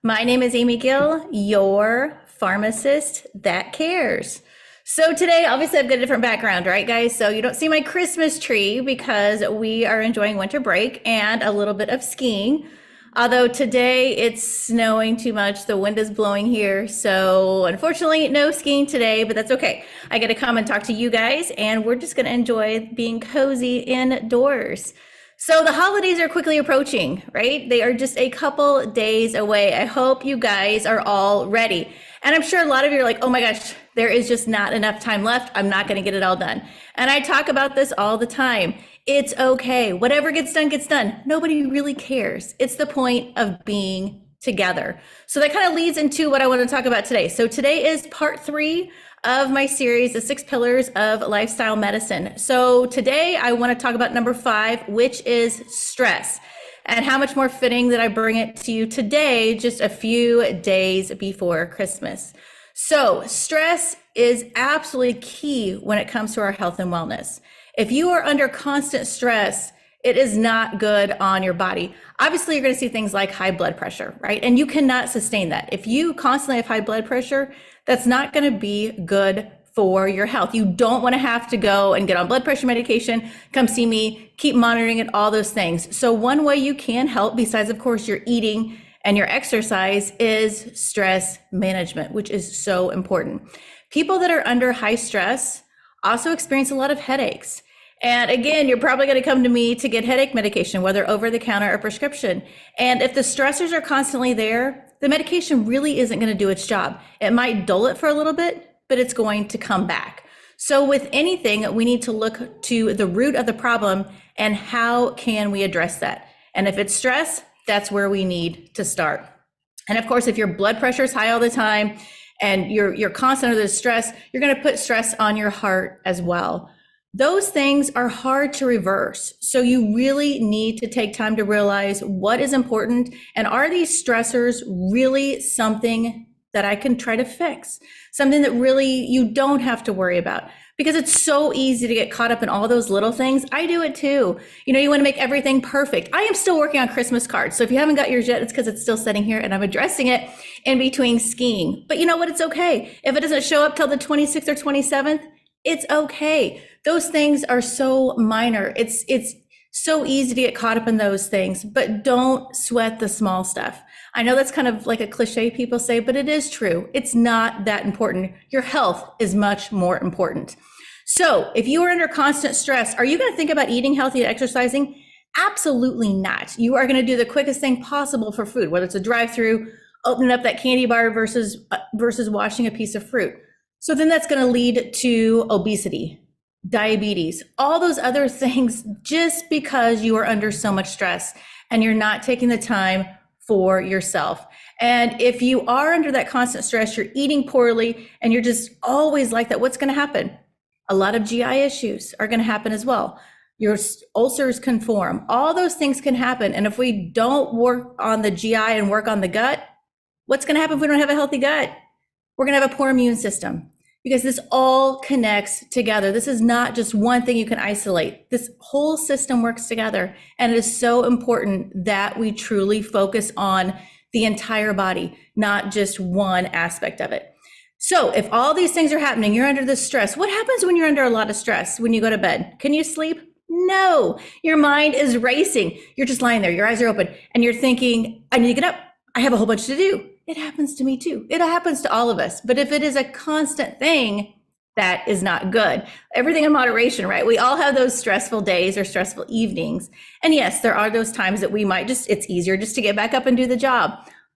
My name is Amy Gill, your pharmacist that cares. So today, obviously, I've got a different background, right, guys? So you don't see my Christmas tree because we are enjoying winter break and a little bit of skiing. Although today it's snowing too much, the wind is blowing here. So unfortunately, no skiing today, but that's okay. I get to come and talk to you guys, and we're just going to enjoy being cozy indoors. So the holidays are quickly approaching, right? They are just a couple days away. I hope you guys are all ready. And I'm sure a lot of you are like, oh my gosh, there is just not enough time left. I'm not going to get it all done. And I talk about this all the time. It's okay. Whatever gets done, gets done. Nobody really cares. It's the point of being together. So that kind of leads into what I want to talk about today. So today is part 3 of my series, The 6 Pillars of Lifestyle Medicine. So today I want to talk about number 5, which is stress. And how much more fitting that I bring it to you today, just a few days before Christmas. So stress is absolutely key when it comes to our health and wellness. If you are under constant stress, it is not good on your body. Obviously, you're going to see things like high blood pressure, right? And you cannot sustain that. If you constantly have high blood pressure, that's not going to be good for your health. You don't want to have to go and get on blood pressure medication, come see me, keep monitoring it, all those things. So one way you can help, besides of course your eating and your exercise, is stress management, which is so important. People that are under high stress also experience a lot of headaches. And again, you're probably going to come to me to get headache medication, whether over the counter or prescription. And if the stressors are constantly there, the medication really isn't going to do its job. It might dull it for a little bit, but it's going to come back. So with anything, we need to look to the root of the problem and how can we address that? And if it's stress, that's where we need to start. And of course, if your blood pressure is high all the time and you're constant under the stress, you're going to put stress on your heart as well. Those things are hard to reverse. So you really need to take time to realize what is important, and are these stressors really something that I can try to fix? Something that really you don't have to worry about, because it's so easy to get caught up in all those little things. I do it too. You know, you want to make everything perfect. I am still working on Christmas cards. So if you haven't got yours yet, it's because it's still sitting here and I'm addressing it in between skiing. But you know what? It's okay. If it doesn't show up till the 26th or 27th, it's okay. Those things are so minor. It's so easy to get caught up in those things, but don't sweat the small stuff. I know that's kind of like a cliche people say, but it is true. It's not that important. Your health is much more important. So if you are under constant stress, are you going to think about eating healthy and exercising? Absolutely not. You are going to do the quickest thing possible for food, whether it's a drive-through, opening up that candy bar versus washing a piece of fruit. So then that's going to lead to obesity, diabetes, all those other things, just because you are under so much stress and you're not taking the time for yourself. And if you are under that constant stress, you're eating poorly and you're just always like that, what's going to happen? A lot of GI issues are going to happen as well. Your ulcers can form. All those things can happen. And if we don't work on the GI and work on the gut, what's going to happen if we don't have a healthy gut? We're going to have a poor immune system, because this all connects together. This is not just one thing you can isolate. This whole system works together. And it is so important that we truly focus on the entire body, not just one aspect of it. So if all these things are happening, you're under this stress. What happens when you're under a lot of stress when you go to bed? Can you sleep? No, your mind is racing. You're just lying there, your eyes are open, and you're thinking, I need to get up. I have a whole bunch to do. It happens to me too. It happens to all of us. But if it is a constant thing, that is not good. Everything in moderation, right? We all have those stressful days or stressful evenings. And yes, there are those times that we might it's easier just to get back up and do the job.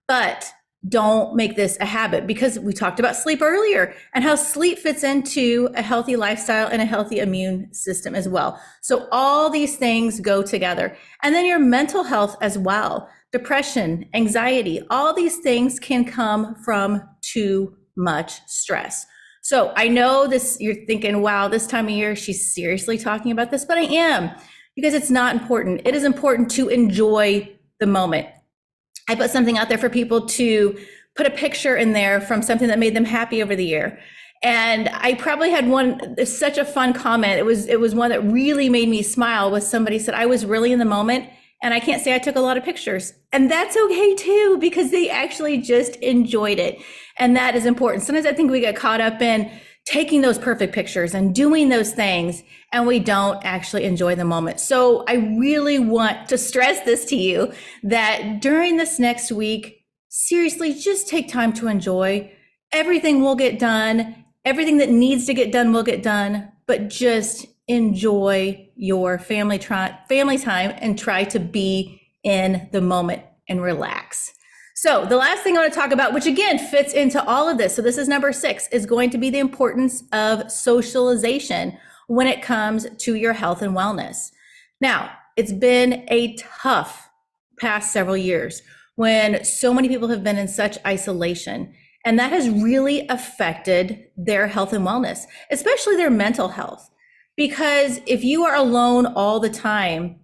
But don't make this a habit, because we talked about sleep earlier and how sleep fits into a healthy lifestyle and a healthy immune system as well. So all these things go together. And then your mental health as well. Depression, anxiety, all these things can come from too much stress. So I know this, you're thinking, wow, this time of year, she's seriously talking about this, but I am, because it's not important. It is important to enjoy the moment. I put something out there for people to put a picture in there from something that made them happy over the year. And I probably had one, such a fun comment. It was one that really made me smile. Was somebody said, I was really in the moment And I can't say I took a lot of pictures. And that's okay too, because they actually just enjoyed it. And that is important. Sometimes I think we get caught up in taking those perfect pictures and doing those things, and we don't actually enjoy the moment. So I really want to stress this to you that during this next week, seriously, just take time to enjoy. Everything will get done. Everything that needs to get done will get done, but just enjoy your family time and try to be in the moment and relax. So the last thing I want to talk about, which again fits into all of this, so this is number 6, is going to be the importance of socialization when it comes to your health and wellness. Now, it's been a tough past several years when so many people have been in such isolation. And that has really affected their health and wellness, especially their mental health. Because if you are alone all the time,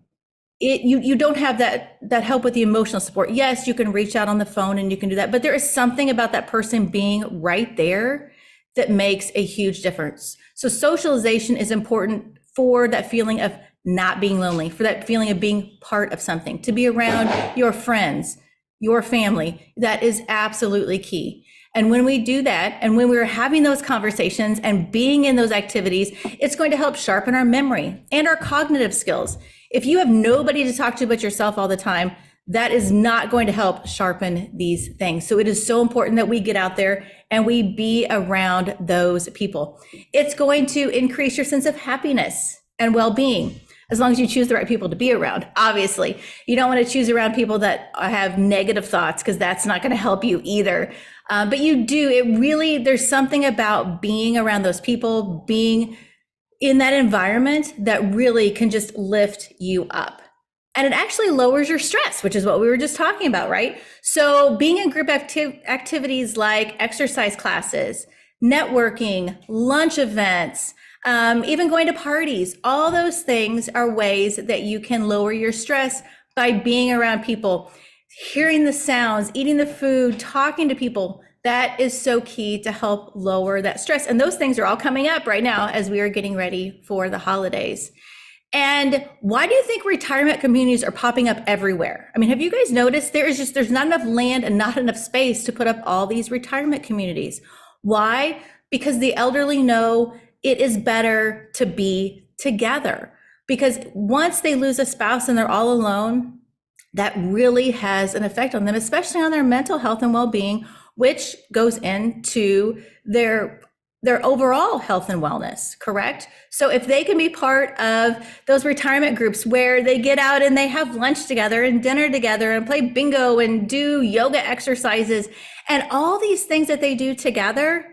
you don't have that help with the emotional support. Yes, you can reach out on the phone and you can do that, but there is something about that person being right there that makes a huge difference. So socialization is important for that feeling of not being lonely, for that feeling of being part of something, to be around your friends, your family. That is absolutely key. And when we do that, and when we're having those conversations and being in those activities, it's going to help sharpen our memory and our cognitive skills. If you have nobody to talk to but yourself all the time, that is not going to help sharpen these things. So it is so important that we get out there and we be around those people. It's going to increase your sense of happiness and well-being, as long as you choose the right people to be around. Obviously, you don't want to choose around people that have negative thoughts, because that's not going to help you either. But you do, there's something about being around those people, being in that environment, that really can just lift you up. And it actually lowers your stress, which is what we were just talking about, right? So being in group activities like exercise classes, networking, lunch events, even going to parties, all those things are ways that you can lower your stress by being around people, hearing the sounds, eating the food, talking to people. That is so key to help lower that stress. And those things are all coming up right now as we are getting ready for the holidays. And why do you think retirement communities are popping up everywhere? I mean, have you guys noticed there's not enough land and not enough space to put up all these retirement communities? Why? Because the elderly know it is better to be together. Because once they lose a spouse and they're all alone, that really has an effect on them, especially on their mental health and well-being, which goes into their overall health and wellness, correct? So if they can be part of those retirement groups where they get out and they have lunch together and dinner together and play bingo and do yoga exercises and all these things that they do together,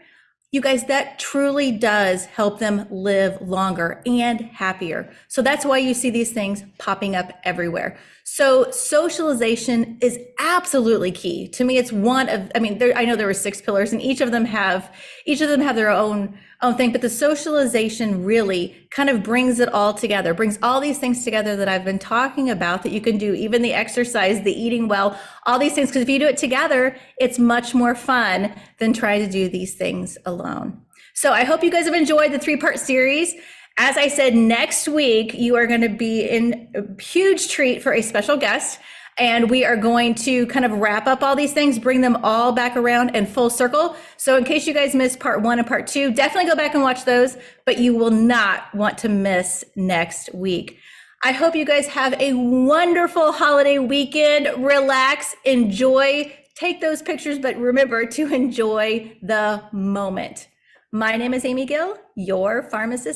you guys, that truly does help them live longer and happier. So that's why you see these things popping up everywhere. So socialization is absolutely key. To me, it's one of, I know there were 6 pillars, and each of them have their own thing, but the socialization really kind of brings it all together, brings all these things together that I've been talking about that you can do, even the exercise, the eating well, all these things, because if you do it together, it's much more fun than trying to do these things alone. So I hope you guys have enjoyed the 3-part series. As I said, next week, you are going to be in a huge treat for a special guest, and we are going to kind of wrap up all these things, bring them all back around in full circle. So in case you guys missed part 1 and part 2, definitely go back and watch those, but you will not want to miss next week. I hope you guys have a wonderful holiday weekend. Relax, enjoy, take those pictures, but remember to enjoy the moment. My name is Amy Gill, your pharmacist.